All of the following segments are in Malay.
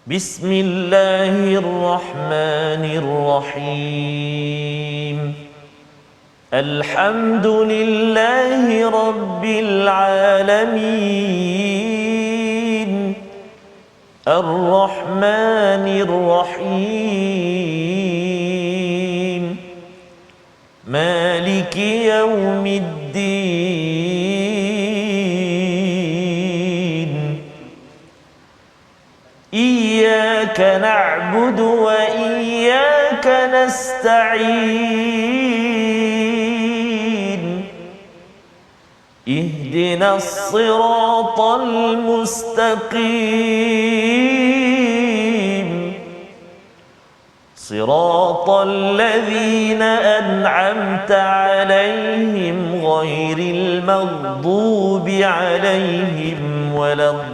Bismillahirrahmanirrahim. Alhamdulillahi rabbil alamin. Ar-Rahmanir Rahim. Maliki yaumiddin. Iyyaka na'budu wa iyyaka nasta'in. Ihdinas siratal mustaqim. Siratal ladzina an'amta 'alaihim ghairil maghdubi 'alaihim waladdallin.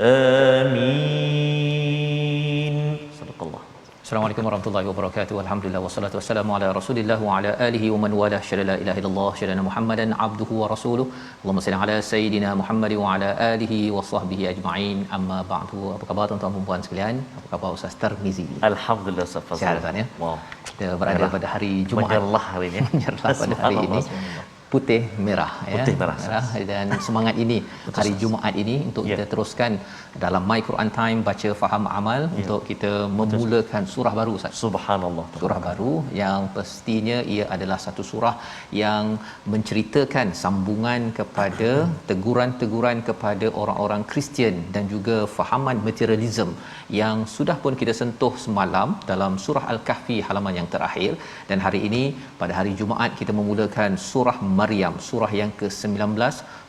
Amin. Sadaqallah. Assalamualaikum warahmatullahi wabarakatuh. Alhamdulillah wassalatu wassalamu ala Rasulillah wa ala alihi wa man wala. Syada la ilaha illallah, syada Muhammadan abduhu wa rasuluh. Allahumma salli ala sayidina Muhammad wa ala alihi wa sahbihi ajma'in. Amma ba'du. Apa khabar tuan-tuan dan puan sekalian? Apa khabar Ustaz Tarmizi? Alhamdulillah Ustaz Fazal. Sihat ya. Wow. Kita berada pada hari Jumaat. Menyerlah hari ini. Menyerlah pada hari ini. Putih merah ya. Putih merah. Dan semangat ini hari Jumaat ini untuk kita teruskan dalam My Quran Time baca faham amal untuk kita memulakan surah baru Ustaz. Subhanallah. Surah baru yang pastinya ia adalah satu surah yang menceritakan sambungan kepada teguran-teguran kepada orang-orang Kristian dan juga fahaman materialism yang sudah pun kita sentuh semalam dalam surah Al-Kahfi halaman yang terakhir, dan hari ini pada hari Jumaat kita memulakan surah Maryam, surah yang ke-19,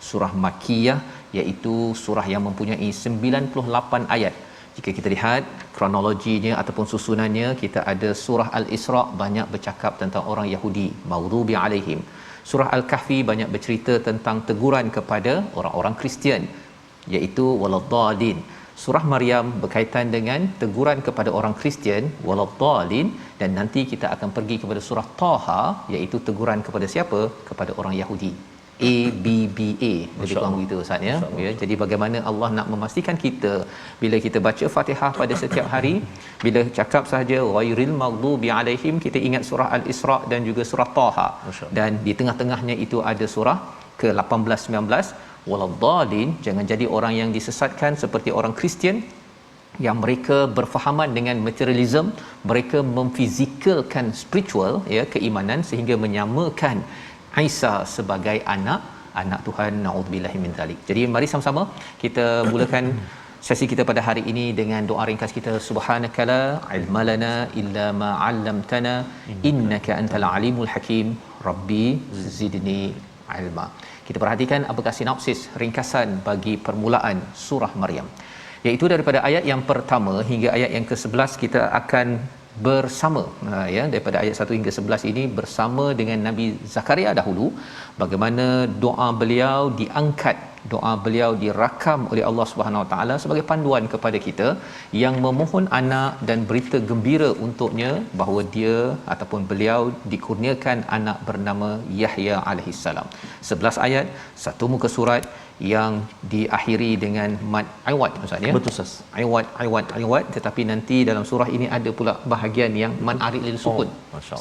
surah Makkiyah, iaitu surah yang mempunyai 98 ayat. Jika kita lihat kronologinya ataupun susunannya, kita ada surah Al-Isra banyak bercakap tentang orang Yahudi, maghdubi alaihim. Surah Al-Kahfi banyak bercerita tentang teguran kepada orang-orang Kristian, iaitu waladdallin. Surah Maryam berkaitan dengan teguran kepada orang Kristian, waladdallin, dan nanti kita akan pergi kepada surah Taha, iaitu teguran kepada siapa? Kepada orang Yahudi. ABBA lebih kurang begitu Ustaz ya. Jadi bagaimana Allah nak memastikan kita bila kita baca Fatihah pada setiap hari, bila cakap saja ghairil maghdubi alaihim, kita ingat surah Al-Isra dan juga surah Taha, dan di tengah-tengahnya itu ada surah ke-18 19 waladdallin. Jangan jadi orang yang disesatkan seperti orang Kristian yang mereka berfahaman dengan materialism, mereka memfizikalkan spiritual ya, keimanan, sehingga menyamakan Isa sebagai anak Tuhan, naudzubillahi min zalik. Jadi mari sama-sama kita mulakan sesi kita pada hari ini dengan doa ringkas kita. Subhanakala ilmalana illa ma 'allamtana innaka antal alimul hakim, rabbi zidni ilma. Kita perhatikan apakah sinopsis ringkasan bagi permulaan surah Maryam, iaitu daripada ayat yang pertama hingga ayat yang ke-11 kita akan bersama ya, daripada ayat 1 hingga 11 ini bersama dengan Nabi Zakaria dahulu, bagaimana doa beliau diangkat, doa beliau dirakam oleh Allah Subhanahu Wa Taala sebagai panduan kepada kita yang memohon anak, dan berita gembira untuknya bahawa dia ataupun beliau dikurniakan anak bernama Yahya alaihissalam. 11 ayat, satu muka surat yang diakhiri dengan mad iwad Ustaz ya. Betul Ustaz. Iwad, tetapi nanti dalam surah ini ada pula bahagian yang mad arid lil sukun.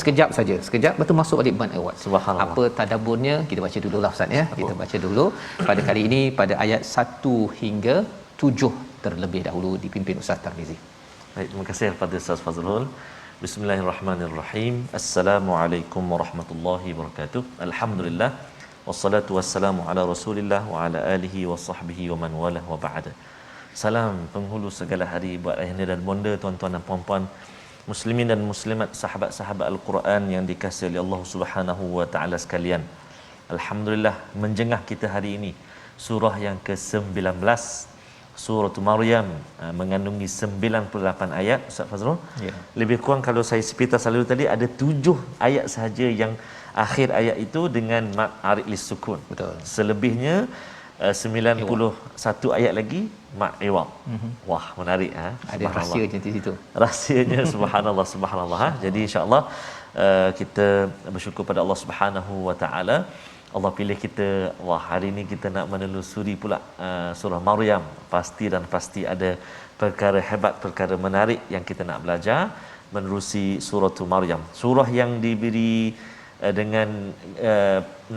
Sekejap saja, sekejap betul masuk balik mad iwad. Subhanallah. Apa tadabburnya kita baca dululah Ustaz ya. Kita baca dulu pada kali ini pada ayat 1 hingga 7 terlebih dahulu dipimpin Ustaz Tarmizi. Baik, terima kasih kepada Ustaz Fazrul. Bismillahirrahmanirrahim. Assalamualaikum warahmatullahi wabarakatuh. Alhamdulillah. Wassalatu wassalamu ala Rasulillah wa ala alihi wa sahbihi wa man walah wa ba'da. Salam penghulu segala hari buat ayahanda dan bonda, tuan-tuan dan puan-puan, muslimin dan muslimat, sahabat-sahabat Al-Quran yang dikasihi oleh Allah Subhanahu wa taala sekalian. Alhamdulillah, menjengah kita hari ini surah yang ke-19, surah Maryam, mengandungi 98 ayat Ustaz Fazrul. Ya. Lebih kurang kalau saya sepita selalu tadi ada 7 ayat sahaja yang akhir ayat itu dengan mad arid lis sukun. Betul. Selebihnya 91 ayat lagi mak iwad. Wah, menarik Ada rahsia je di situ. Rahsianya subhanallah subhanallah. Jadi insya-Allah kita bersyukur pada Allah Subhanahu wa taala. Allah pilih kita, wah hari ini kita nak menelusuri pula surah Maryam. Pasti dan pasti ada perkara hebat, perkara menarik yang kita nak belajar menerusi surah Maryam. Surah yang diberi dengan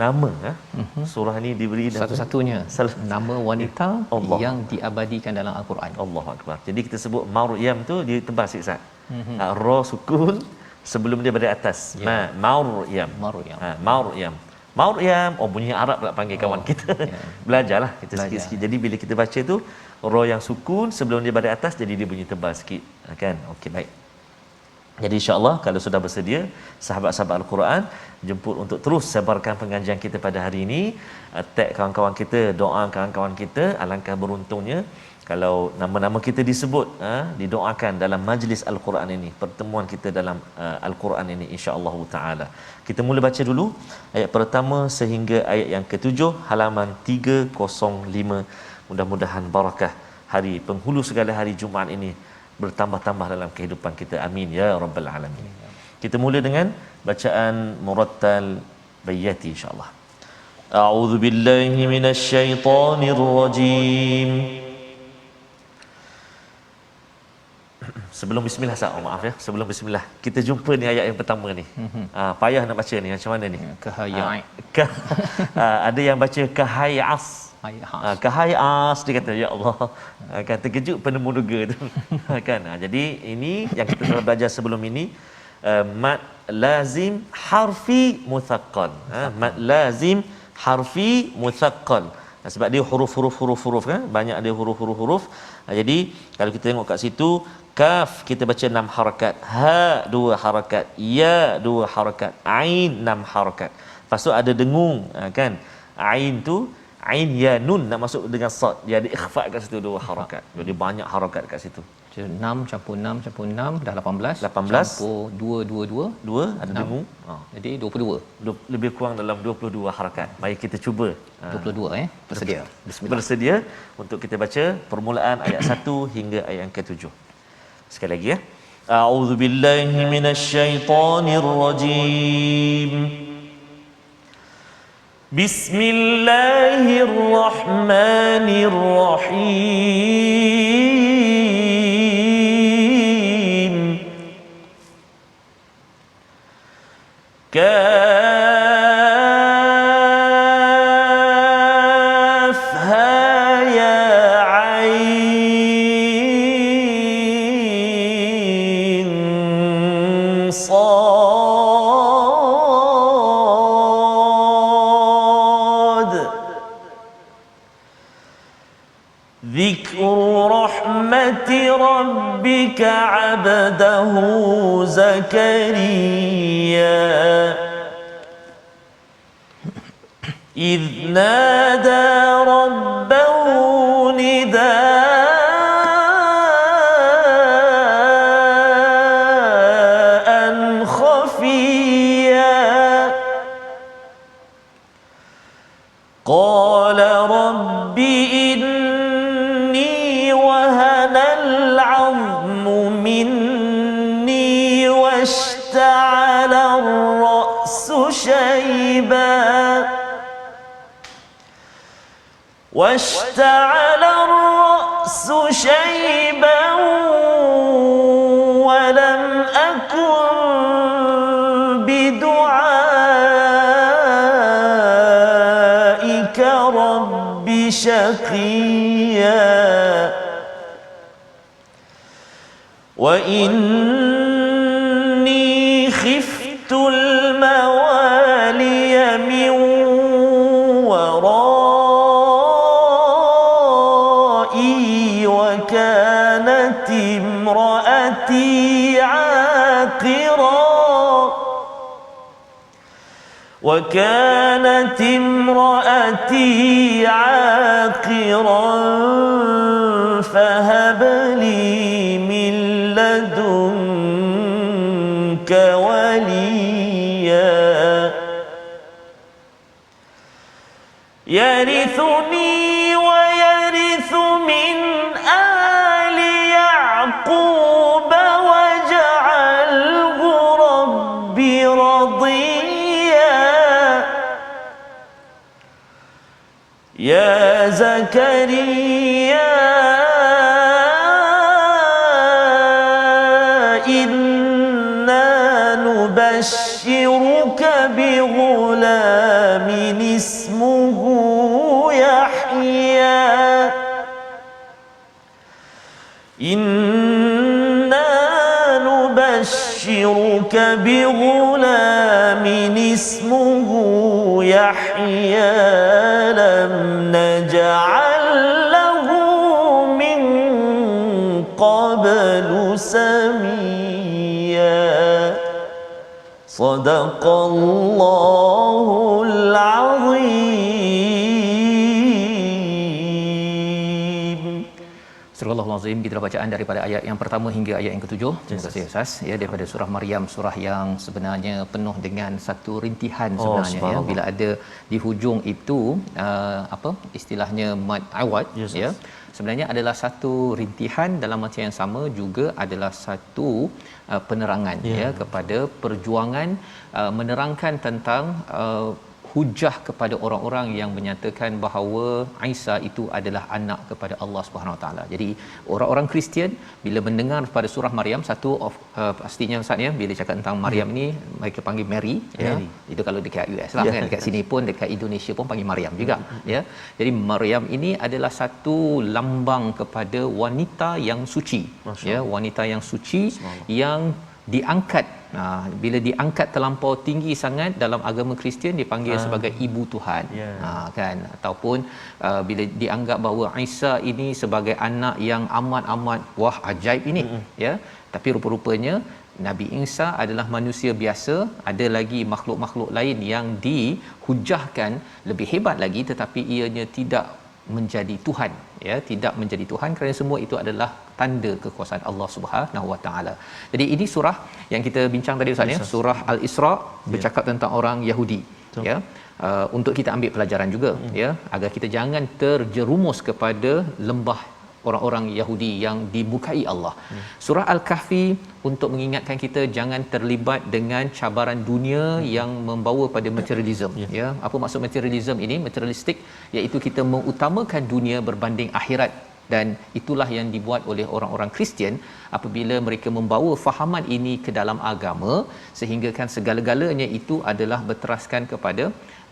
nama surah ini diberi satu-satunya nama wanita Allah. yang diabadikan dalam Al-Quran. Allahu akbar. Jadi kita sebut Maryam tu dia tebal sikit. Ra sukun sebelum dia berada atas. Maryam. Maryam. Oh, bunyi Arab pula panggil kawan kita. Belajarlah kita sikit-sikit. Jadi bila kita baca tu ra yang sukun sebelum dia berada atas, jadi dia bunyi tebal sikit. Kan? Okey, baik. Jadi insya-Allah kalau sudah bersedia sahabat-sahabat Al-Quran jemput untuk terus sebarkan pengajian kita pada hari ini, tag kawan-kawan kita, doa kawan-kawan kita. Alangkah beruntungnya kalau nama-nama kita disebut, didoakan dalam majlis Al-Quran ini, pertemuan kita dalam Al-Quran ini insya-Allah taala. Kita mula baca dulu ayat pertama sehingga ayat yang ke-7 halaman 305. Mudah-mudahan barakah hari penghulu segala hari Jumaat ini bertambah-tambah dalam kehidupan kita. Amin ya rabbal alamin. Kita mula dengan bacaan murattal bayati insya-Allah. A'udzu billahi minasyaitonir rajim. Sebelum bismillah maaf ya, sebelum bismillah kita jumpa ni ayat yang pertama ni. Payah nak baca ni, macam mana ni? Kahayai. Ada yang baca kahayas. Kahayas dia kata ya Allah, kan terkejut penemu duga tu. Kan. Jadi ini yang kita telah belajar sebelum ini, mad lazim harfi muthaqqal. Mad lazim harfi muthaqqal. Sebab dia huruf kan, banyak dia huruf. Jadi kalau kita tengok kat situ, kaf kita baca 6 harakat, ha 2 harakat, ya 2 harakat, ain 6 harakat. Lepas tu ada dengung, kan. Ain tu ain ya nun nak masuk dengan sad, dia ada ikhfa kat situ 2 harakat. Jadi banyak harakat kat situ. 6 campur 6 campur 6 dah 18. Campur 2 ada dengung. Jadi 22. Lebih kurang dalam 22 harakat. Mari kita cuba. 22 bersedia. Bismillah. Bersedia untuk kita baca permulaan ayat 1 hingga ayat yang ke-7. Sekali lagi ya. A'udzu billahi minasyaitonir rajim. Bismillahirrahmanirrahim. Kaf ha ya ain sad. ذكر رحمة ربك عبده زكريا إذ نادى ربه نداء خفيا قال رب إني وهن العظم مني واشتعل الرأس شيبا ولم أكن بدعائك رب شقيا وإني خفت الموالي من ورائي وكانت امرأتي عاقرا فهب لي من لدنك وليا يرثني زكريا إنا نبشرك بغلام اسمه يحيى إنا نبشرك بغلام اسمه يحيى لم نجعل له من قبل سميا صدق الله العظيم. Surah Al-Azim, kita bacaan daripada ayat yang pertama hingga ayat yang ke-7. Terima kasih Ustaz. Ya, daripada surah Maryam, surah yang sebenarnya penuh dengan satu rintihan sebenarnya ya. Bila ada di hujung itu apa istilahnya mad awad ya. Sebenarnya adalah satu rintihan, dalam masa yang sama juga adalah satu penerangan ya kepada perjuangan menerangkan tentang hujah kepada orang-orang yang menyatakan bahawa Isa itu adalah anak kepada Allah Subhanahu Wa Taala. Jadi orang-orang Kristian bila mendengar pada surah Maryam, satu pastinya Ustaz ya, bila cakap tentang Maryam ni mereka panggil Mary ya. Itu kalau dekat US lah kan, dekat sini pun dekat Indonesia pun panggil Maryam juga ya. Jadi Maryam ini adalah satu lambang kepada wanita yang suci ya, wanita yang suci yang diangkat. Bila diangkat terlampau tinggi sangat dalam agama Kristian dipanggil sebagai ibu Tuhan kan, ataupun bila dianggap bahawa Isa ini sebagai anak yang amat-amat wah ajaib ini ya, tapi rupa-rupanya Nabi Isa adalah manusia biasa. Ada lagi makhluk-makhluk lain yang dihujahkan lebih hebat lagi, tetapi ianya tidak menjadi Tuhan ya, tidak menjadi Tuhan, kerana semua itu adalah tanda kekuasaan Allah Subhanahu Wa Taala. Jadi ini surah yang kita bincang tadi Ustaz ya, surah Al-Isra bercakap tentang orang Yahudi ya. Untuk kita ambil pelajaran juga ya, agar kita jangan terjerumus kepada lembah orang-orang Yahudi yang dibukai Allah. Surah Al-Kahfi untuk mengingatkan kita jangan terlibat dengan cabaran dunia yang membawa pada materialism ya. Apa maksud materialism ini? Materialistik iaitu kita mengutamakan dunia berbanding akhirat, dan itulah yang dibuat oleh orang-orang Kristian apabila mereka membawa fahaman ini ke dalam agama, sehingga kan segala-galanya itu adalah berteraskan kepada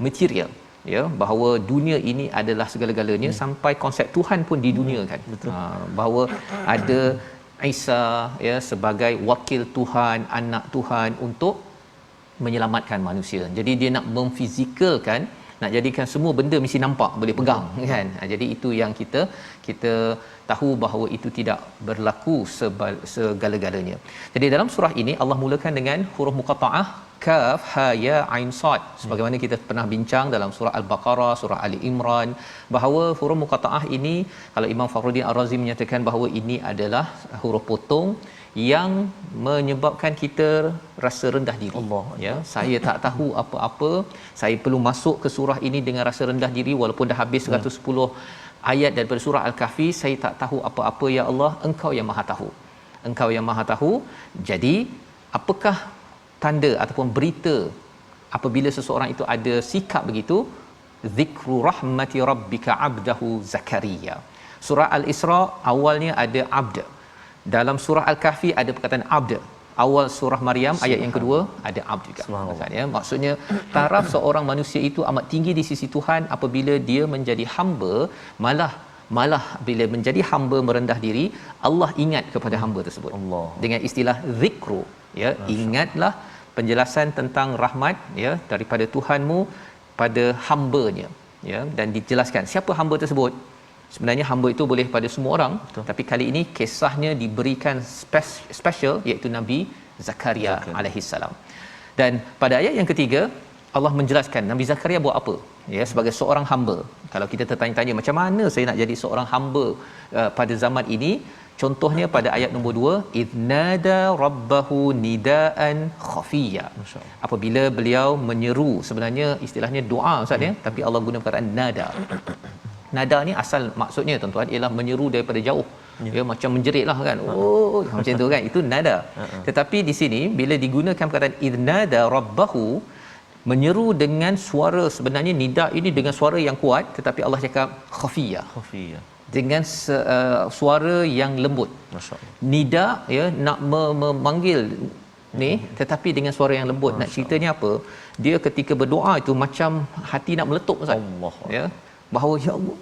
material ya, bahawa dunia ini adalah segala-galanya, sampai konsep Tuhan pun diduniakan. Bahawa ada Isa ya sebagai wakil Tuhan, anak Tuhan untuk menyelamatkan manusia. Jadi dia nak memfizikalkan, nak jadikan semua benda mesti nampak, boleh pegang kan. Jadi itu yang kita tahu bahawa itu tidak berlaku segala-galanya. Jadi dalam surah ini Allah mulakan dengan huruf muqatta'ah kaf ha ya ain sad, sebagaimana kita pernah bincang dalam surah Al-Baqarah, surah Ali Imran, bahawa huruf muqatta'ah ini, kalau Imam Fakhruddin Ar-Razi menyatakan bahawa ini adalah huruf potong yang menyebabkan kita rasa rendah diri. Allah ya, saya tak tahu apa-apa, saya perlu masuk ke surah ini dengan rasa rendah diri walaupun dah habis 110 ayat daripada surah Al-Kahfi, saya tak tahu apa-apa ya Allah, Engkau yang Maha tahu. Engkau yang Maha tahu. Jadi apakah tanda ataupun berita apabila seseorang itu ada sikap begitu? Zikru rahmati rabbika abdahu Zakaria. Surah Al-Isra awalnya ada abd. Dalam surah Al-Kahfi ada perkataan abd. Awal surah Maryam ayat yang kedua ada abd juga. Ya, maksudnya taraf seorang manusia itu amat tinggi di sisi Tuhan apabila dia menjadi hamba, malah bila menjadi hamba merendah diri, Allah ingat kepada hamba tersebut. Allah. Dengan istilah zikru ya, ingatlah penjelasan tentang rahmat ya daripada Tuhanmu pada hamba-Nya ya, dan dijelaskan siapa hamba tersebut. Sebenarnya hamba itu boleh pada semua orang. Betul. Tapi kali ini kisahnya diberikan special, iaitu Nabi Zakaria alaihi salam. Dan pada ayat yang ketiga Allah menjelaskan Nabi Zakaria buat apa ya sebagai seorang hamba. Kalau kita tertanya-tanya macam mana saya nak jadi seorang hamba pada zaman ini, contohnya pada ayat nombor 2, idnada rabbahu nidaan khafiyya. Apabila beliau menyeru, sebenarnya istilahnya doa Ustaz ya, tapi Allah guna perkataan nada. Nada ni asal maksudnya tuan-tuan ialah menyeru daripada jauh. Ya, macam menjeritlah kan. Oh, macam tu kan. Itu nada. Tetapi di sini bila digunakan perkataan idnada rabbahu, menyeru dengan suara, sebenarnya nida ini dengan suara yang kuat, tetapi Allah cakap khafiyah, dengan suara yang lembut. Masya-Allah. Nida ya, nak memanggil ni, tetapi dengan suara yang lembut. Nak ceritanya apa? Dia ketika berdoa itu macam hati nak meletup, Ustaz. Allah. Ya, bahawa ya Allah,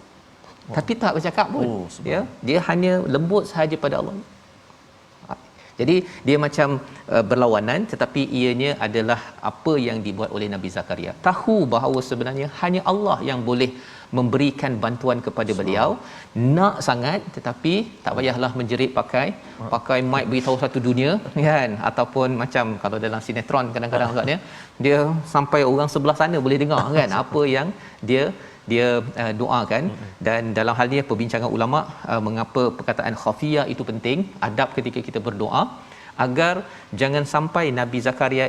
tapi tak bercakap pun. Ya, dia hanya lembut sahaja pada Allah. Jadi dia macam berlawanan, tetapi ianya adalah apa yang dibuat oleh Nabi Zakaria. Tahu bahawa sebenarnya hanya Allah yang boleh memberikan bantuan kepada beliau. Nak sangat, tetapi tak payahlah menjerit pakai mic beritahu satu dunia kan, ataupun macam kalau dalam sinetron kadang-kadang Ustaz ya, dia sampai orang sebelah sana boleh dengar kan apa yang dia doakan. Dan dalam hal ini perbincangan ulama mengapa perkataan khafiyah itu penting, adab ketika kita berdoa, agar jangan sampai Nabi Zakaria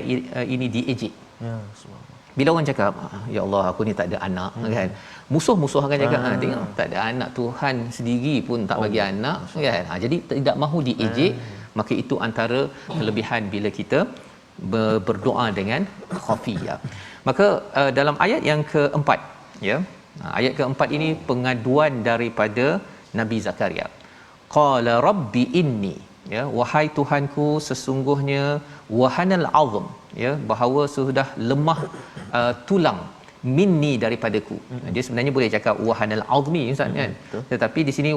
ini diejek. Ya, subhanallah. Bila orang cakap, ya Allah aku ni tak ada anak kan, musuh-musuh akan cakap, tengok tak ada anak, Tuhan sendiri pun tak bagi anak kan. Jadi tidak mahu diejek. Maka itu antara kelebihan bila kita berdoa dengan khafiyah. Maka dalam ayat yang keempat, ya, ayat keempat ini pengaduan daripada Nabi Zakaria. Qala rabbi inni, ya, wahai Tuhanku, sesungguhnya wahanal azm, ya, bahawa sudah lemah tulang, minni daripadaku. Dia sebenarnya boleh cakap wahanal azmi Ustaz kan, tetapi di sini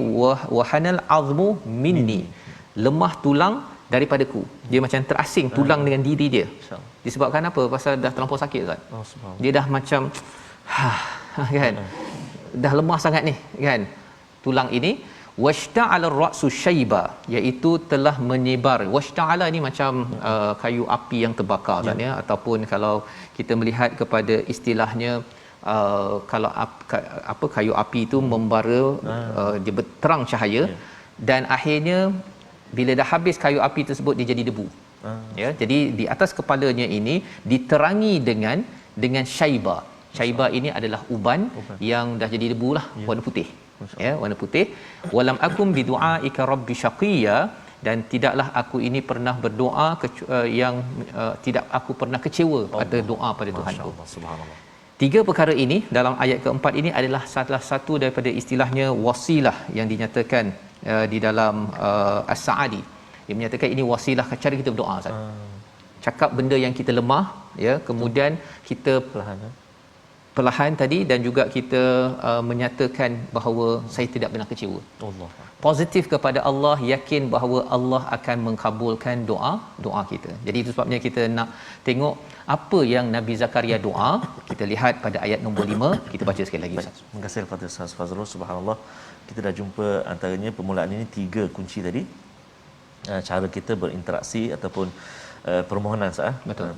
wahanal azmu minni, lemah tulang daripadaku. Dia macam terasing tulang dengan diri dia. Disebabkan apa? Pasal dah terlampau sakit Ustaz. Dia dah macam kan, dah lemah sangat ni kan tulang ini. Washta'ala ar-ra'su shayba, iaitu telah menyebar. Washta'ala ni macam kayu api yang terbakar kan, ya, ataupun kalau kita melihat kepada istilahnya kalau apa kayu api itu membara, dia berterang cahaya, dan akhirnya bila dah habis kayu api tersebut dia jadi debu. Ya, jadi di atas kepalanya ini diterangi dengan syaiba. Syaiba ini adalah uban yang dah jadi debu lah, warna putih. Ya, warna putih. Walam akum bidu'aika rabbi syaqiya, dan tidaklah aku ini pernah berdoa yang tidak aku pernah kecewa pada doa pada Tuhanku. Subhanallah. Tiga perkara ini dalam ayat keempat ini adalah salah satu daripada istilahnya wasilah yang dinyatakan di dalam As-Sa'adi. Dia menyatakan ini wasilah cara kita berdoa, Ustaz. Cakap benda yang kita lemah, ya, kemudian kita perlahan tadi, dan juga kita menyatakan bahawa saya tidak pernah kecewa. Allah. Positif kepada Allah, yakin bahawa Allah akan mengkabulkan doa kita. Jadi itu sebabnya kita nak tengok apa yang Nabi Zakaria doa. Kita lihat pada ayat nombor 5, kita baca sekali lagi Ustaz. Terima kasih kepada Ustaz Fazrul. Subhanallah. Kita dah jumpa antaranya permulaan ini 3 kunci tadi. Cara kita berinteraksi ataupun permohonan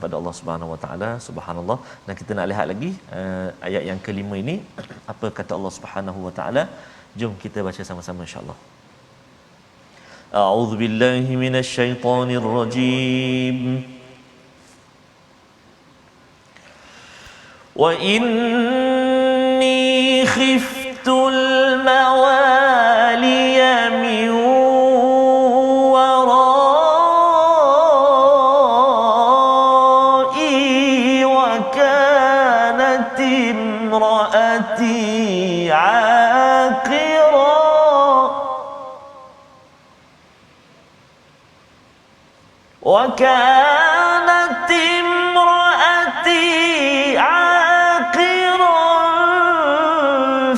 pada Allah Subhanahu Wa Taala. Subhanallah. Dan kita nak lihat lagi ayat yang kelima ini, apa kata Allah Subhanahu Wa Taala. Jom kita baca sama-sama insya-Allah. A'udzu billahi minasy syaithanir rajim. Wa inni khiftul mawaliya min وكانت امرأتي عاقرا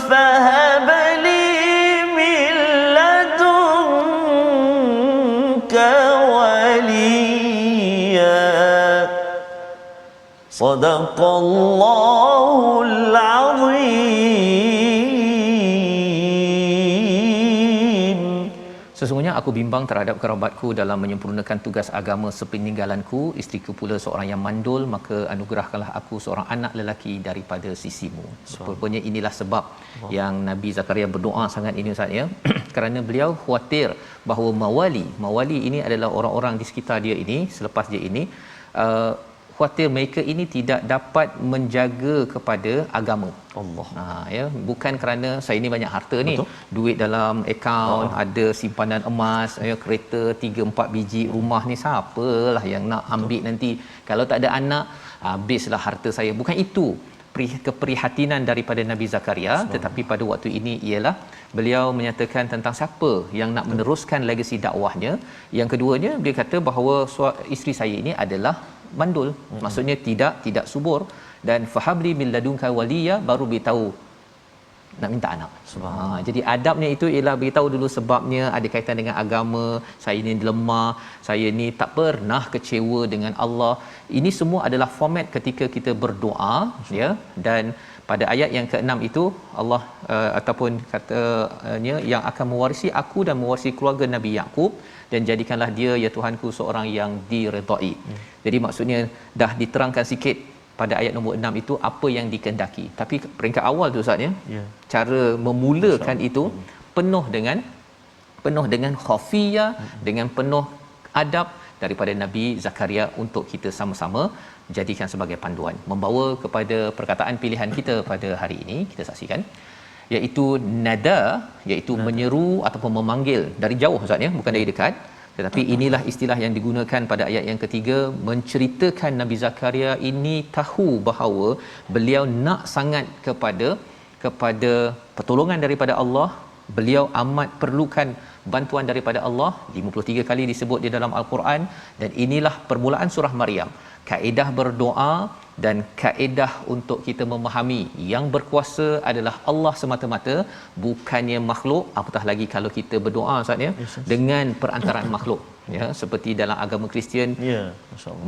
فهب لي من لدنك وليا صدق الله العظيم. Sesungguhnya aku bimbang terhadap kerabatku dalam menyempurnakan tugas agama sepeninggalanku. Isteriku pula seorang yang mandul, maka anugerahkanlah aku seorang anak lelaki daripada sisimu. Rupanya inilah sebab yang Nabi Zakaria berdoa sangat ini Ustaz, ya. Kerana beliau khawatir bahawa mawali ini adalah orang-orang di sekitar dia ini, selepas dia ini khuatir mereka ini tidak dapat menjaga kepada agama. Allah. Ya, bukan kerana saya ni banyak harta ni, betul, duit dalam akaun, ada simpanan emas, ya, kereta 3 4 biji, rumah ni siapalah yang nak ambil nanti kalau tak ada anak, habislah harta saya. Bukan itu keprihatinan daripada Nabi Zakaria, tetapi pada waktu ini ialah beliau menyatakan tentang siapa yang nak meneruskan legasi dakwahnya. Yang keduanya, dia kata bahawa isteri saya ini adalah mandul, maksudnya tidak subur, dan fahabli min ladunka waliya, baru beritahu nak minta anak. Jadi adabnya itu ialah beritahu dulu sebabnya, ada kaitan dengan agama, saya ni lemah, saya ni tak pernah kecewa dengan Allah. Ini semua adalah format ketika kita berdoa, ya. Dan pada ayat yang ke-6 itu Allah ataupun katanya yang akan mewarisi aku dan mewarisi keluarga Nabi Yaqub, dan jadikanlah dia ya Tuhanku seorang yang diredai. Jadi maksudnya dah diterangkan sikit pada ayat nombor 6 itu apa yang dikehendaki. Tapi peringkat awal tu Ustaz ya, cara memulakan itu penuh dengan khafiyah, dengan penuh adab daripada Nabi Zakaria untuk kita sama-sama jadikan sebagai panduan. Membawa kepada perkataan pilihan kita pada hari ini, kita saksikan, iaitu nada, iaitu menyeru ataupun memanggil dari jauh Ustaz ya, bukan dari dekat. Tetapi inilah istilah yang digunakan pada ayat yang ketiga, menceritakan Nabi Zakaria ini tahu bahawa beliau nak sangat kepada pertolongan daripada Allah. Beliau amat perlukan bantuan daripada Allah. 53 kali disebut di dalam Al-Quran, dan inilah permulaan surah Maryam. Kaedah berdoa dan kaedah untuk kita memahami yang berkuasa adalah Allah semata-mata, bukannya makhluk. Apatah lagi kalau kita berdoa Ustaz ya, dengan perantaraan makhluk, ya, seperti dalam agama Kristian,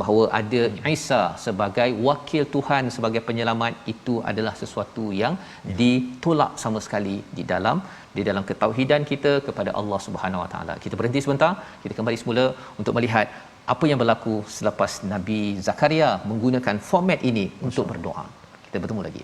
bahawa ada Isa sebagai wakil Tuhan, sebagai penyelamat. Itu adalah sesuatu yang ditolak sama sekali di dalam ketauhidan kita kepada Allah Subhanahu Wa Taala. Kita berhenti sebentar, kita kembali semula untuk melihat apa yang berlaku selepas Nabi Zakaria menggunakan format ini untuk berdoa. Kita bertemu lagi.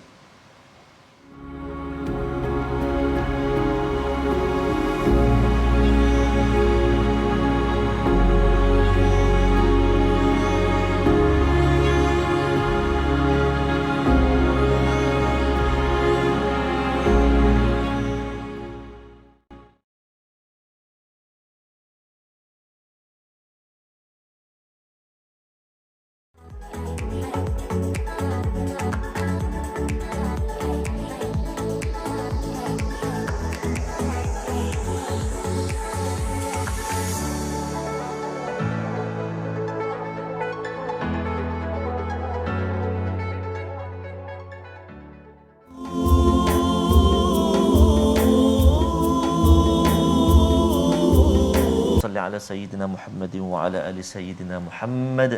ala sayyidina Muhammadin wa ala ali sayyidina Muhammad.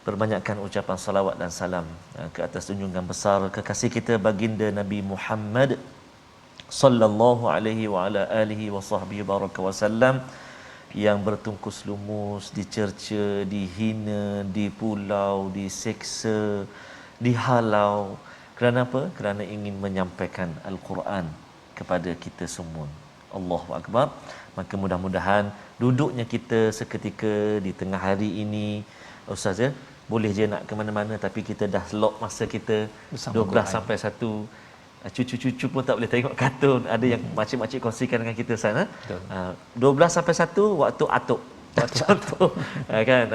Perbanyakkan ucapan salawat dan salam ke atas junjungan besar kekasih kita baginda Nabi Muhammad sallallahu alaihi wa ala alihi wa sahbihi baraka wasallam, yang bertungkus lumus, dicerca, dihina, dipulau, diseksa, dihalau. Kerana apa? Kerana ingin menyampaikan Al-Quran kepada kita semua. Allahu Akbar. Maka mudah-mudahan duduknya kita seketika di tengah hari ini, Ustaz ya, boleh je nak ke mana-mana, tapi kita dah lock masa kita bersama 12 Quran. Sampai 1. Cucu-cucu pun tak boleh tengok kartun. Ada yang makcik-makcik kongsikan dengan kita sana. 12 sampai 1 waktu atuk. Contoh kan,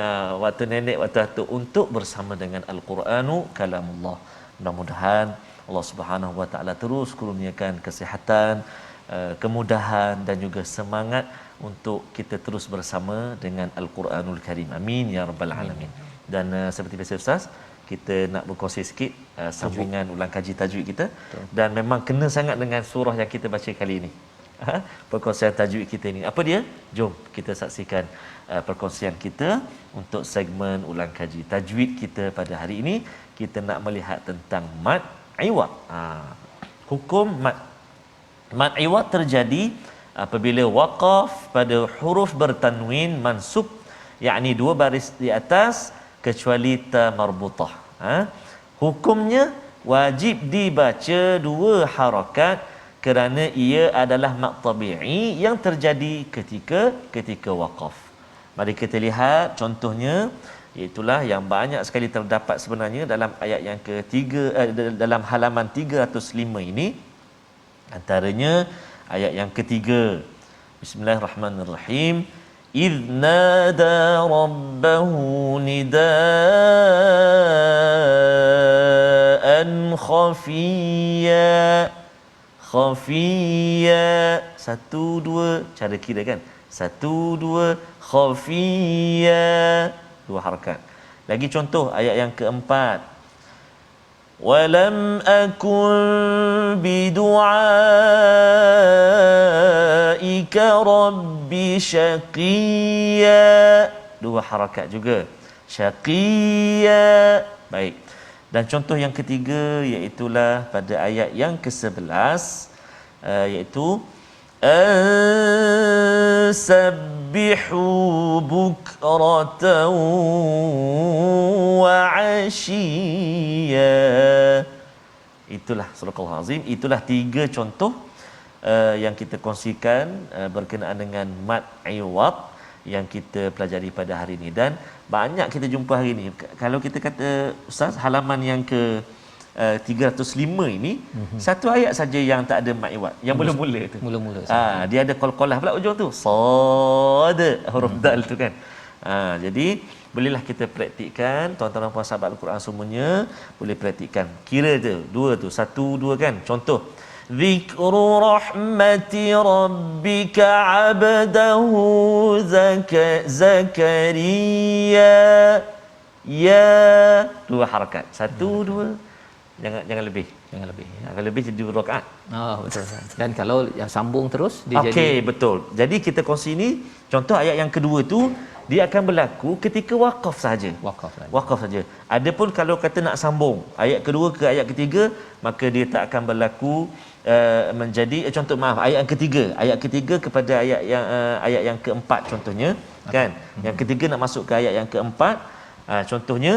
waktu nenek, waktu atuk, untuk bersama dengan Al-Quranu kalamullah. Mudah-mudahan Allah Subhanahu Wa Taala terus kurniakan kesihatan, kemudahan dan juga semangat untuk kita terus bersama dengan Al-Quranul Karim. Amin ya rabbal alamin. Dan seperti biasa Ustaz, kita nak berkongsi sikit sambungan ulang kaji tajwid kita. Dan memang kena sangat dengan surah yang kita baca kali ini. Perkongsian tajwid kita ini. Apa dia? Jom kita saksikan perkongsian kita untuk segmen ulang kaji tajwid kita pada hari ini. Kita nak melihat tentang mad iwad. Hukum mad. Mad iwad terjadi apabila waqaf pada huruf bertanwin mansub, yakni 2 baris di atas, kecuali ta marbutah. Hukumnya wajib dibaca 2 harakat kerana ia adalah mad tabi'i yang terjadi ketika waqaf. Mari kita lihat contohnya, iaitulah yang banyak sekali terdapat sebenarnya dalam ayat yang ketiga, dalam halaman 305 ini. Antaranya ayat yang ketiga. Bismillahirrahmanirrahim. إذ نادى ربه نداء خفيا. Khafiyya. Satu, dua. Cara kira kan? Satu, dua. Khafiyya. Dua harakat. Lagi contoh ayat yang keempat. Walam akun bidu'aika rabbi syaqiyya. Dua harakat juga. Syaqiyya. Baik. Dan contoh yang ketiga iaitulah pada ayat yang ke-11, iaitu sabbihu bukratan wa ashiyya. Itulah surah Al-Azim. Itulah tiga contoh yang kita kongsikan berkenaan dengan mad iwad yang kita pelajari pada hari ini, dan banyak kita jumpa hari ini. Kalau kita kata Ustaz, halaman yang ke 305 ini, satu ayat saja yang tak ada mad iwad, yang mula-mula tu. Mula-mula. Dia ada qalqalah pula ujung tu. Sad, huruf dal tu kan. Jadi bolehlah kita praktikkan, tuan-tuan dan puan sahabat Al-Quran semuanya boleh praktikkan. Kira tu, dua tu, satu, dua kan. Contoh, Zikru rahmati rabbika abdahu Zakaria. Ya, dua harakat. Satu, dua. Jangan lebih. Jangan lebih. Kalau lebih jadi 2 rakaat. Betul. Dan kalau yang sambung terus dia jadi. Okey, betul. Jadi kita kongsi ni contoh ayat yang kedua tu, dia akan berlaku ketika waqaf saja. Waqaf saja. Adapun kalau kata nak sambung ayat kedua ke ayat ketiga, maka dia tak akan berlaku menjadi contoh ayat yang ketiga. Ayat ketiga kepada ayat yang keempat contohnya, kan? Yang ketiga nak masuk ke ayat yang keempat, contohnya.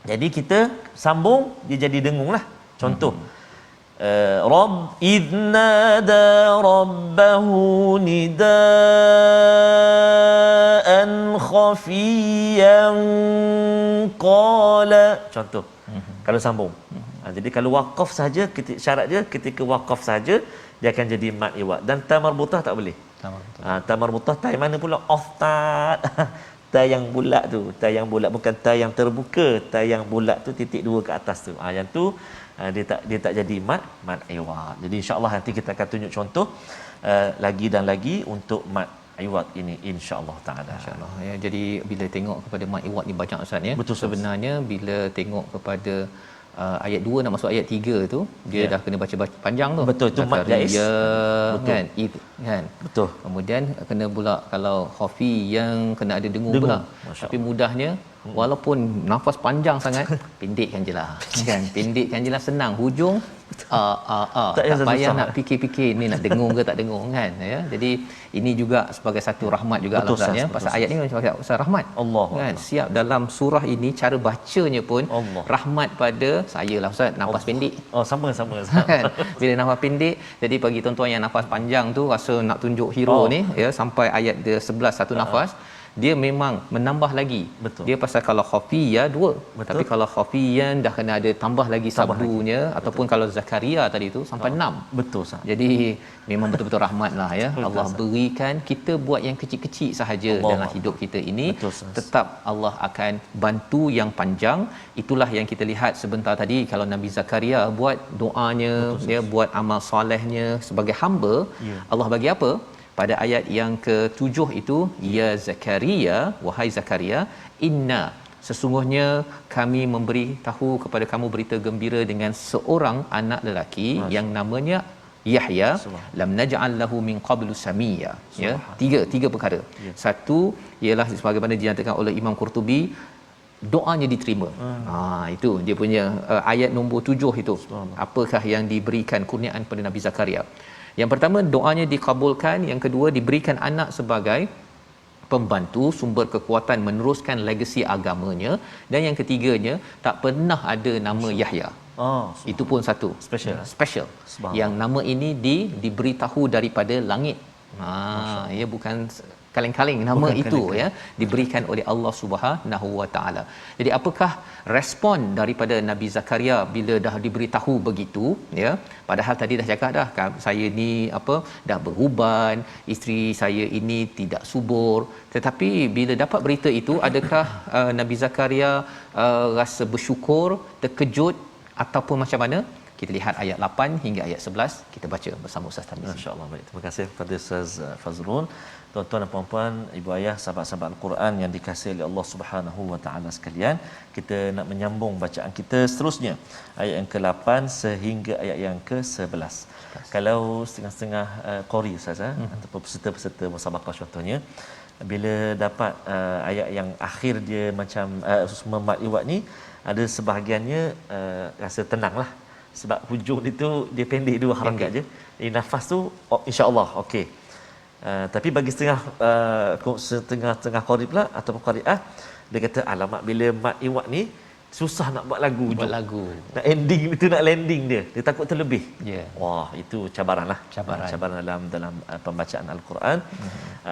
Jadi kita sambung, dia jadi dengunglah. Contoh, Rabb idnada rabbahu nidaan khafiyan qala. Contoh. Kalau sambung. Jadi kalau waqaf saja, syarat dia ketika waqaf saja dia akan jadi mad iwad, dan ta marbutah tak boleh. Ta marbutah ta mana pula? Oftad. Ta yang bulat tu, ta yang bulat, bukan ta yang terbuka. Ta yang bulat tu titik dua ke atas tu. Yang tu dia tak jadi mad iwad. Jadi insya-Allah nanti kita akan tunjuk contoh lagi dan lagi untuk mad iwad ini, insya-Allah taala. Insya-Allah ya. Jadi bila tengok kepada mad iwad ni banyak Ustaz ya. Betul, sebenarnya bila tengok kepada ayat 2 nak masuk ayat 3 tu, dia dah kena baca panjang tu. Betul, itu mad jaiz. Kan? Kan? Betul. Kemudian kena pula kalau khafi yang kena ada dengung pula. Tapi mudahnya walaupun nafas panjang sangat, pendekkan jelah. Kan? Pendekkan jelah, senang. Hujung tak payah nak fikir-fikir ni nak dengung ke tak dengung kan, ya. Jadi ini juga sebagai satu rahmat juga Allah ya. Pasal ayat ni macam rahmat. Allah kan. Siap dalam surah ini cara bacanya pun Allah. Rahmat pada saya lah Ustaz, nafas pendek. Sama. Kan? Bila nafas pendek, jadi bagi tuan-tuan yang nafas panjang tu rasa nak tunjuk hero ni ya, sampai ayat dia 11 satu nafas, dia memang menambah lagi. Betul. Dia pasal kalau khafiya 2. Tapi kalau khafiyan dah kena ada tambah lagi sabdunya, ataupun kalau Zakaria tadi tu sampai 6. Betul sah. Jadi memang betul-betul rahmatlah ya. Allah berikan kita buat yang kecil-kecil sahaja dalam hidup kita ini. Tetap Allah akan bantu yang panjang. Itulah yang kita lihat sebentar tadi, kalau Nabi Zakaria buat doanya, dia buat amal solehnya sebagai hamba, Allah bagi apa? Pada ayat yang ke-7 itu, ya Zakaria, wahai Zakaria, inna, sesungguhnya kami memberi tahu kepada kamu berita gembira dengan seorang anak lelaki yang namanya Yahya, lam naj'al lahu min qablu samiyya. Ya, tiga perkara. Satu ialah sebagaimana dinyatakan oleh Imam Qurtubi, doanya diterima. Itu dia punya ayat nombor 7 itu. Apakah yang diberikan kurniaan pada Nabi Zakaria? Yang pertama, doanya dikabulkan. Yang kedua, diberikan anak sebagai pembantu, sumber kekuatan meneruskan legasi agamanya. Dan yang ketiganya, tak pernah ada nama Yahya. Itu pun satu special. Yang nama ini diberitahu daripada langit. Ya, bukan kaleng-kaleng nama Bukan itu kaleng-kaleng. ya diberikan oleh Allah Subhanahu Wa Taala. Jadi apakah respon daripada Nabi Zakaria bila dah diberitahu begitu ya, padahal tadi dah cakap dah saya ni dah beruban, isteri saya ini tidak subur, tetapi bila dapat berita itu adakah Nabi Zakaria rasa bersyukur, terkejut ataupun macam mana? Kita lihat ayat 8 hingga ayat 11, kita baca bersama Ustaz Tarmizi. Masya-Allah, baik. Terima kasih kepada Ustaz Fazrul. Tuan-tuan dan puan-puan, ibu ayah, sahabat-sahabat Al-Quran yang dikasihi oleh Allah Subhanahu wa taala sekalian, kita nak menyambung bacaan kita seterusnya ayat yang ke-8 sehingga ayat yang ke-11. Kalau setengah-setengah qari Ustaz ataupun peserta-peserta musabaqah contohnya, bila dapat ayat yang akhir dia macam mat iwat ni, ada sebahagiannya rasa tenanglah sebab hujung itu dia pendek, 2 harakat je. Jadi nafas tu insya-Allah okey. Tapi bagi setengah qari pula ataupun qariah, dia kata alamak bila mat iwat ni susah nak buat lagu hujung. Nak ending itu, nak landing dia takut terlebih. Wah, itu cabaranlah. Cabaran dalam pembacaan Al-Quran.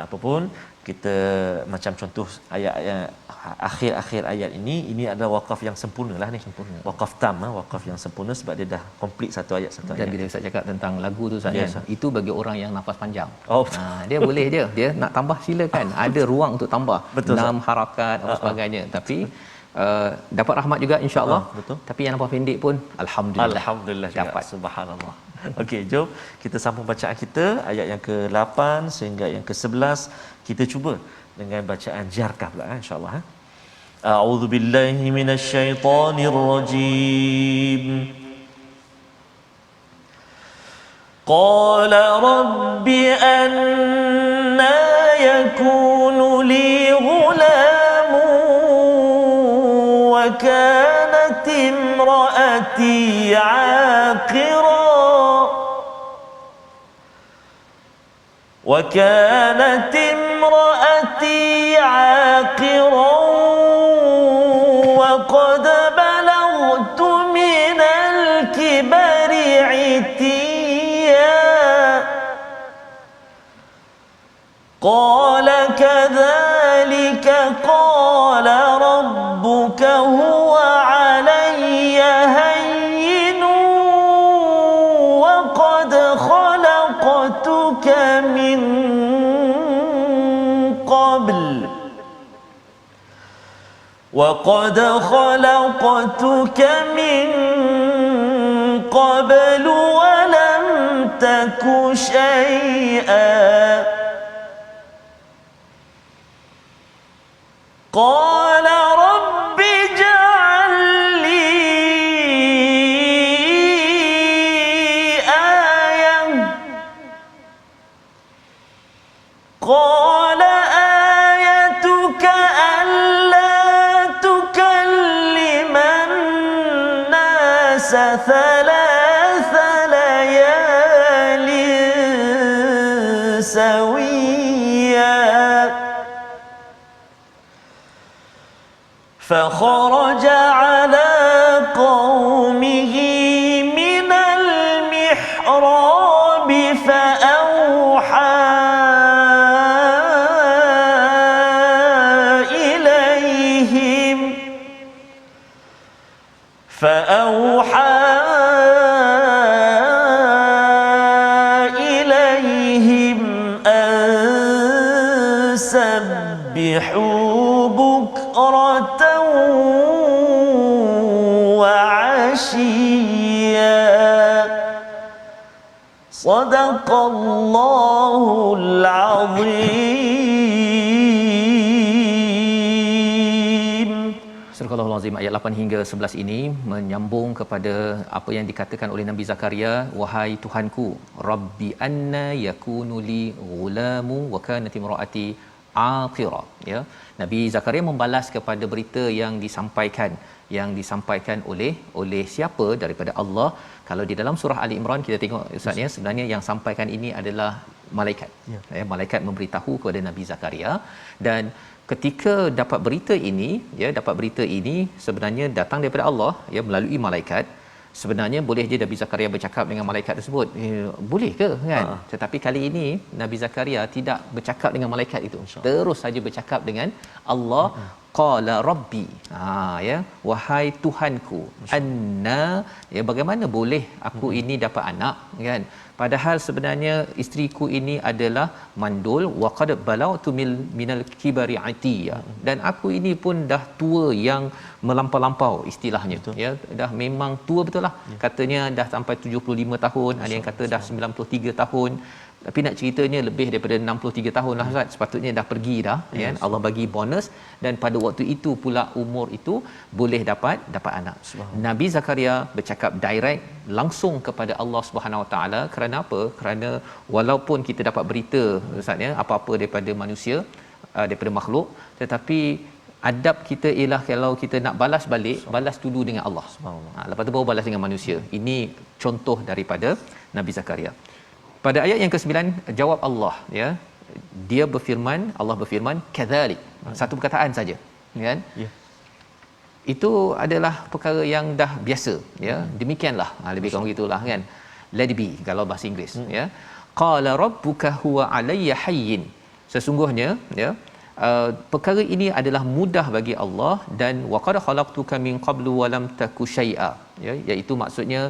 Apapun kita macam contoh ayat akhir ayat ini adalah wakaf yang sempurnalah ni. Wakaf tam, wakaf yang sempurna sebab dia dah komplit satu ayat. Dan bila Ustaz cakap tentang lagu tu Ustaz, itu bagi orang yang nafas panjang. Dia boleh dia nak tambah silakan. Ada ruang untuk tambah. Betul, 6 harakat apa sebagainya. Tapi dapat rahmat juga insya-Allah. Tapi yang nampak pendek pun alhamdulillah dapat. Subhanallah. Okey, jom kita sambung bacaan kita ayat yang ke-8 sehingga yang ke-11. Kita cuba dengan bacaan jarkah pula insya-Allah. A'udzubillahi minasyaitonirrajim. Qala rabbi anna yakunu li ghulamun wa kanat imraati 'aqira وكانت امرأتي عاقرا وقد بلغت من الكبر عتيا قال كذلك قال ربك هو علي هين وقد خلقتك من قبل ولم تك شيئا قال رب اجعل لي آية قال آيتك ألا تكلم الناس 3 ليال سويا فخرج على قومه من المحراب فأوحى إليهم أن سبحوا بكرة وعشيا صدق الله العظيم. Surah Al-Azim ayat 8 hingga 11 ini menyambung kepada apa yang dikatakan oleh Nabi Zakaria, wahai Tuhanku, Rabbi anna yakunu li ghulamu wa kanat imraati aqira. Ya, Nabi Zakaria membalas kepada berita yang disampaikan oleh siapa? Daripada Allah. Kalau di dalam surah Ali Imran kita tengok Ustaz ya, sebenarnya yang sampaikan ini adalah malaikat. Malaikat memberitahu kepada Nabi Zakaria, dan ketika dapat berita ini sebenarnya datang daripada Allah melalui malaikat. sebenarnya boleh je Nabi Zakaria bercakap dengan malaikat tersebut. Boleh ke kan? Tetapi kali ini Nabi Zakaria tidak bercakap dengan malaikat itu. Terus saja bercakap dengan Allah. Qala rabbi, ya, wahai Tuhanku, anna, ya, bagaimana boleh aku ini dapat anak kan, padahal sebenarnya isteriku ini adalah mandul, wa qad balautu minal kibari atiya, dan aku ini pun dah tua yang melampau-lampau istilahnya. Betul. Ya, dah memang tua betul lah. Katanya dah sampai 75 tahun, ada yang kata dah 93 tahun. Tapi nak ceritanya lebih daripada 63 tahun lah Ustaz. Sepatutnya dah pergi dah, ya. Allah bagi bonus, dan pada waktu itu pula umur itu boleh dapat anak. Nabi Zakaria bercakap direct langsung kepada Allah Subhanahu Wa Taala. Kerana apa? Kerana walaupun kita dapat berita Ustaz, ya, apa-apa daripada manusia, daripada makhluk, tetapi adab kita ialah kalau kita nak balas balik, balas dulu dengan Allah. Lepas tu baru balas dengan manusia. Ini contoh daripada Nabi Zakaria. Pada ayat yang ke-9 jawab Allah, ya. Dia berfirman, Allah berfirman kadzalik. Satu perkataan saja, kan? Ya. Itu adalah perkara yang dah biasa, ya. Demikianlah, lebih kurang gitulah kan. Let it be kalau bahasa Inggeris, ya. Qala rabbuka huwa alayya hayyin. Sesungguhnya, ya, perkara ini adalah mudah bagi Allah, dan wa qad khalaqtuka min qablu wa lam taku syai'a, ya, iaitu maksudnya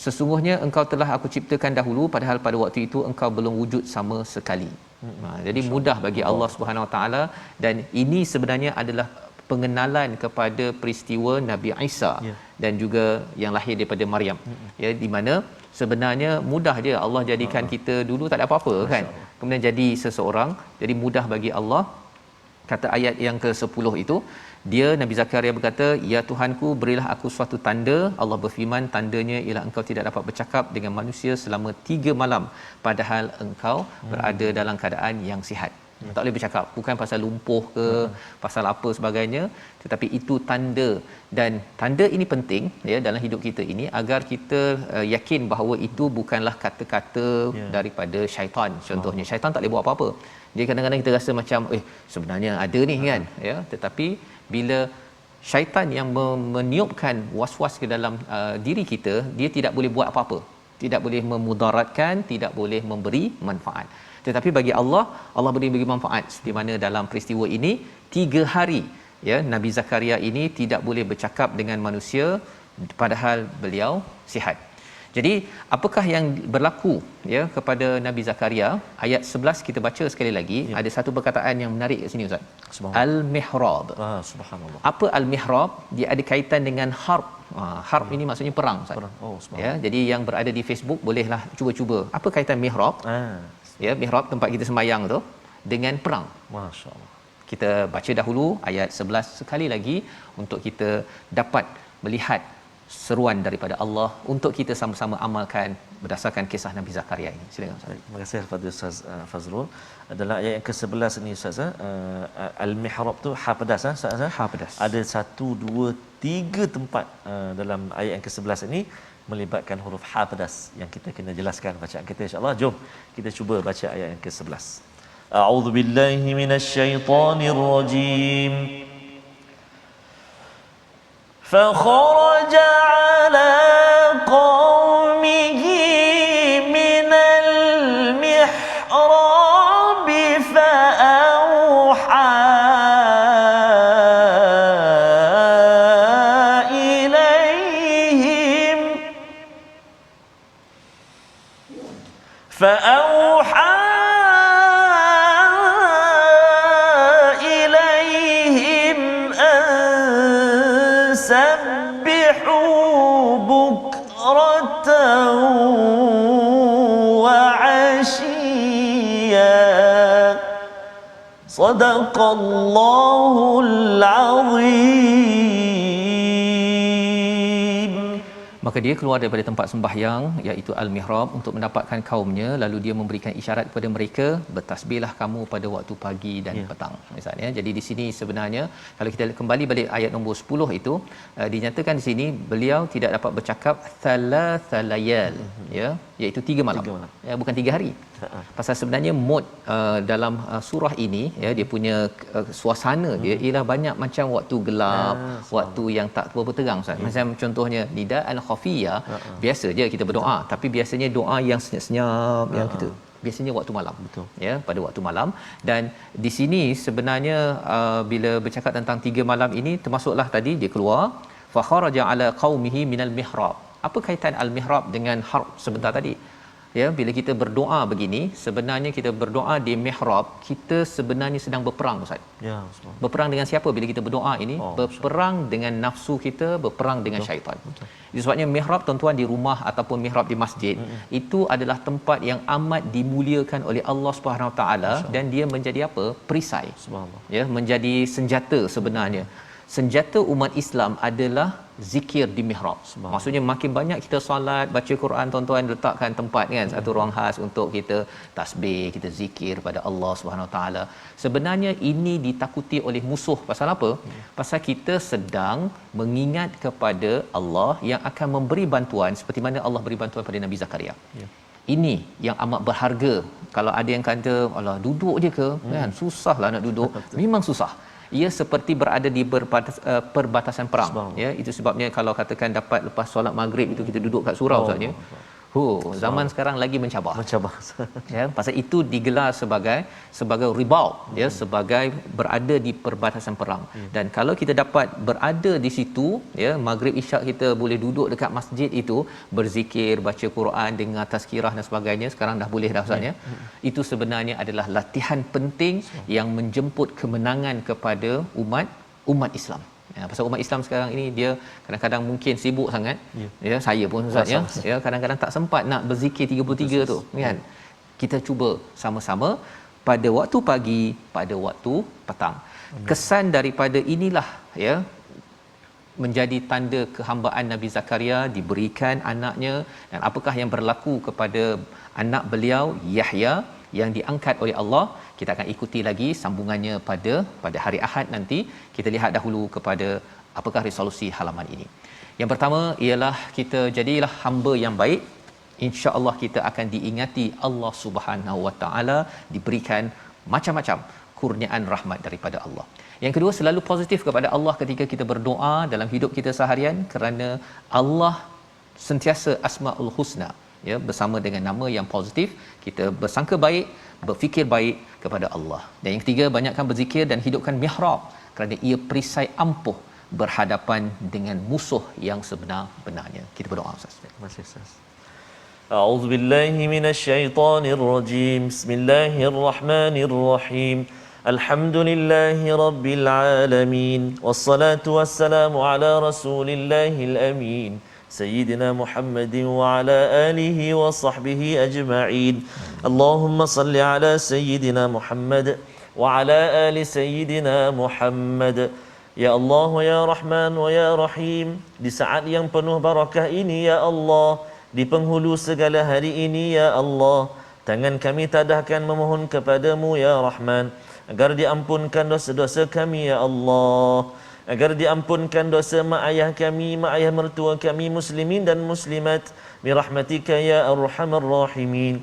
sesungguhnya engkau telah aku ciptakan dahulu, padahal pada waktu itu engkau belum wujud sama sekali. Jadi mudah bagi Allah Subhanahu Wa Taala, dan ini sebenarnya adalah pengenalan kepada peristiwa Nabi Isa, dan juga yang lahir daripada Maryam, ya, di mana sebenarnya mudah je Allah jadikan kita dulu tak ada apa-apa kan, kemudian jadi seseorang. Jadi mudah bagi Allah. Kata ayat yang ke-10 itu, dia Nabi Zakaria berkata, ya Tuhanku, berilah aku suatu tanda. Allah berfirman, tandanya ialah engkau tidak dapat bercakap dengan manusia selama 3 malam padahal engkau berada dalam keadaan yang sihat. Tak boleh bercakap, bukan pasal lumpuh ke pasal apa sebagainya, tetapi itu tanda. Dan tanda ini penting, ya, dalam hidup kita ini, agar kita yakin bahawa itu bukanlah kata-kata daripada syaitan. Contohnya syaitan tak boleh buat apa-apa. Jadi kadang-kadang kita rasa macam sebenarnya ada ni kan, ya, tetapi bila syaitan yang meniupkan was-was ke dalam diri kita, dia tidak boleh buat apa-apa, tidak boleh memudaratkan, tidak boleh memberi manfaat. Tetapi bagi Allah, Allah boleh bagi manfaat. Di mana dalam peristiwa ini 3 hari, ya, Nabi Zakaria ini tidak boleh bercakap dengan manusia padahal beliau sihat. Jadi apakah yang berlaku, ya, kepada Nabi Zakaria? Ayat 11 kita baca sekali lagi, ya. Ada satu perkataan yang menarik kat sini Ustaz. Al-mihrab. Subhanallah. Apa al-mihrab? Dia ada kaitan dengan harb. Harb ini maksudnya perang Ustaz. Perang. Ya, jadi yang berada di Facebook bolehlah cuba-cuba. Apa kaitan mihrab? Ya, mihrab tempat kita sembahyang tu dengan perang. Masya-Allah. Kita baca dahulu ayat 11 sekali lagi untuk kita dapat melihat seruan daripada Allah untuk kita sama-sama amalkan berdasarkan kisah Nabi Zakaria ini. Silakan Ustaz. Terima kasih kepada Ustaz Fazrul. Adalah ayat yang ke-11 ini Ustaz. Al-mihrab tu ha pedas Ustaz. Ha pedas. Ada 1 2 3 tempat dalam ayat yang ke-11 ini melibatkan huruf ha pedas yang kita kena jelaskan bacaan kita insya-Allah. Jom kita cuba baca ayat yang ke-11. A'udzu billahi minasyaitonir rajim. فخرج على قومه من المحراب فأوحى إليهم سبحوا بكرة وعشيا صدق الله العظيم. Maka dia keluar daripada tempat sembahyang iaitu al-mihrab untuk mendapatkan kaumnya, lalu dia memberikan isyarat kepada mereka, bertasbihlah kamu pada waktu pagi dan petang misalnya. Jadi di sini sebenarnya kalau kita kembali balik ayat nombor 10 itu dinyatakan di sini beliau tidak dapat bercakap thalathalayal, ya, iaitu 3 malam. 3 malam. Ya, bukan 3 hari. Pasal sebenarnya mod dalam surah ini ya, dia punya suasana dia ialah banyak macam waktu gelap, waktu yang tak berapa terang Ustaz. Macam contohnya nidaan khafiyah, biasa je kita berdoa, tapi biasanya doa yang senyap-senyap yang kita biasanya waktu malam. Betul. Ya, pada waktu malam. Dan di sini sebenarnya bila bercakap tentang 3 malam ini, termasuklah tadi dia keluar fa kharaja ala qaumihi minal mihrab. Apa kaitan al-mihrab dengan harb sebentar tadi? Ya, bila kita berdoa begini, sebenarnya kita berdoa di mihrab, kita sebenarnya sedang berperang Ustaz. Ya, subhanallah. Berperang dengan siapa bila kita berdoa ini? Berperang dengan nafsu kita, berperang dengan syaitan. Itu sebabnya mihrab tuan-tuan di rumah ataupun mihrab di masjid, itu adalah tempat yang amat dimuliakan oleh Allah Subhanahu Wa Taala, dan dia menjadi apa? Perisai. Subhanallah. Ya, menjadi senjata sebenarnya. Senjata umat Islam adalah zikir di mihrab. Maksudnya makin banyak kita solat, baca Quran, tuan-tuan letakkan tempat kan, satu ruang khas untuk kita tasbih, kita zikir pada Allah Subhanahu Taala. Sebenarnya ini ditakuti oleh musuh. Pasal apa? Pasal kita sedang mengingat kepada Allah yang akan memberi bantuan seperti mana Allah beri bantuan pada Nabi Zakaria. Ini yang amat berharga. Kalau ada yang kata, alah duduk je ke, kan susahlah nak duduk. Memang susah. Ia seperti berada di perbatasan perang. Ya, itu sebabnya kalau katakan dapat lepas solat maghrib itu kita duduk kat surau saja. Zaman sekarang lagi mencabar. Ya, pasal itu digelar sebagai ribau, ya, sebagai berada di perbatasan perang. Dan kalau kita dapat berada di situ, ya, maghrib isyak kita boleh duduk dekat masjid itu berzikir, baca Quran, dengar tazkirah dan sebagainya. Sekarang dah boleh dah Ustaz ya. Itu sebenarnya adalah latihan penting yang menjemput kemenangan kepada umat Islam. Ya, pasal umat Islam sekarang ini dia kadang-kadang mungkin sibuk sangat. Ya, saya pun Ustaz ya. Ya, kadang-kadang tak sempat nak berzikir 33 tu, kan. Kita cuba sama-sama pada waktu pagi, pada waktu petang. Kesan daripada inilah ya menjadi tanda kehambaan Nabi Zakaria, diberikan anaknya, dan apakah yang berlaku kepada anak beliau Yahya yang diangkat oleh Allah. Kita akan ikuti lagi sambungannya pada hari Ahad nanti. Kita lihat dahulu kepada apakah resolusi halaman ini. Yang pertama ialah kita jadilah hamba yang baik. Insya-Allah kita akan diingati Allah Subhanahu Wa Taala, diberikan macam-macam kurniaan rahmat daripada Allah. Yang kedua, selalu positif kepada Allah ketika kita berdoa dalam hidup kita seharian, kerana Allah sentiasa Asmaul Husna, ya, bersama dengan nama yang positif, kita bersangka baik, berfikir baik kepada Allah. Dan yang ketiga, banyakkan berzikir dan hidupkan mihrab, kerana ia perisai ampuh berhadapan dengan musuh yang sebenar-benarnya. Kita berdoa Ustaz. Terima kasih Ustaz. A'udzu billahi minasyaitonir rajim. Bismillahirrahmanirrahim. Alhamdulillahi rabbil alamin. Wassalatu wassalamu ala rasulillahil amin. سيدنا محمد وعلى آله وصحبه أجمعين. اللهم صل على سيدنا محمد وعلى آل سيدنا محمد. Ya Allah, ya Rahman, ya Rahim, di saat yang penuh barakah ini ya Allah, di penghulu segala hari ini ya Allah, tangan kami tadahkan memohon kepadamu ya Rahman, agar diampunkan dosa-dosa kami ya Allah, agar diampunkan dosa mak ayah kami, mak ayah mertua kami, muslimin dan muslimat, birahmatika ya arhamar rahimin.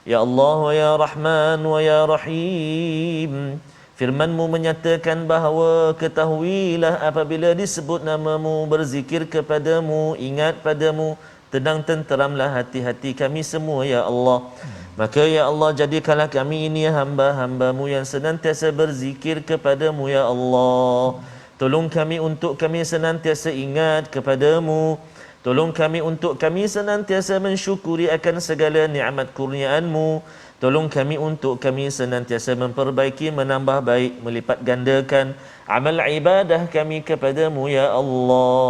Ya Allah wa ya Rahman wa ya Rahim, firman-Mu menyatakan bahawa ketahuilah apabila disebut nama-Mu, berzikir kepadamu, ingat padamu, tenang tenteramlah hati-hati kami semua ya Allah. Maka ya Allah, jadikanlah kami ini hamba-hamba-Mu yang senantiasa berzikir kepadamu ya Allah. Tolong kami untuk kami senantiasa ingat kepadamu. Tolong kami untuk kami senantiasa mensyukuri akan segala nikmat kurniaan-Mu. Tolong kami untuk kami senantiasa memperbaiki, menambah baik, melipat gandakan amal ibadah kami kepadamu ya Allah.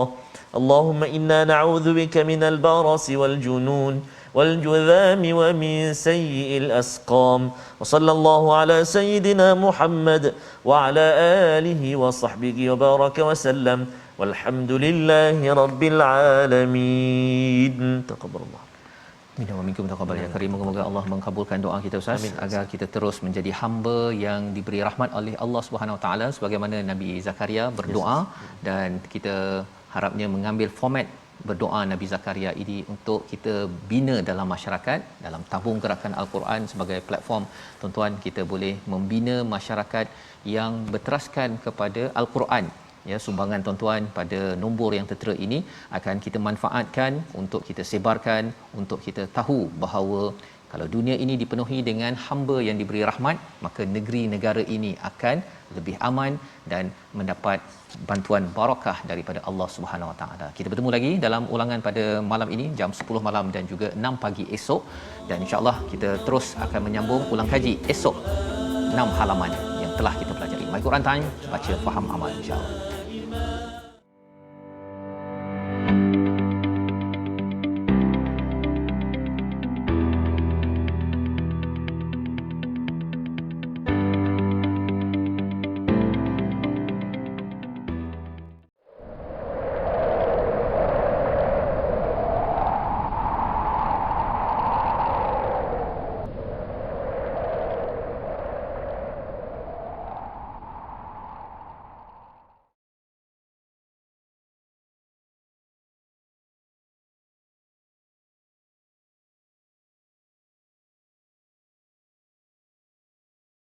Allahumma inna na'udzubika minal barasi wal junun wal judhami wa min sayyi'il asqam. Wa sallallahu ala sayyidina Muhammad wa ala alihi wa sahbihi wa baraka wa sallam. Walhamdulillahi rabbil alamin. Taqabbalallah. Minna wa minkum taqabbal ya karim. Moga-moga Allah mengabulkan doa kita Ustaz. Amin. Agar kita terus menjadi hamba yang diberi rahmat oleh Allah Subhanahu Wa Taala sebagaimana Nabi Zakaria berdoa. Dan kita harapnya mengambil format berdoa Nabi Zakaria ini untuk kita bina dalam masyarakat, dalam tabung gerakan Al-Quran sebagai platform. Tuan-tuan, kita boleh membina masyarakat yang berteraskan kepada Al-Quran. Ya, sumbangan tuan-tuan pada nombor yang tertera ini akan kita manfaatkan untuk kita sebarkan, untuk kita tahu bahawa kalau dunia ini dipenuhi dengan hamba yang diberi rahmat, maka negeri negara ini akan lebih aman dan mendapat bantuan barakah daripada Allah Subhanahu Wa Taala. Kita bertemu lagi dalam ulangan pada malam ini jam 10 malam dan juga 6 pagi esok, dan insya-Allah kita terus akan menyambung ulang kaji esok 6 halaman yang telah kita pelajari. My Quran Time, baca faham amal insya-Allah.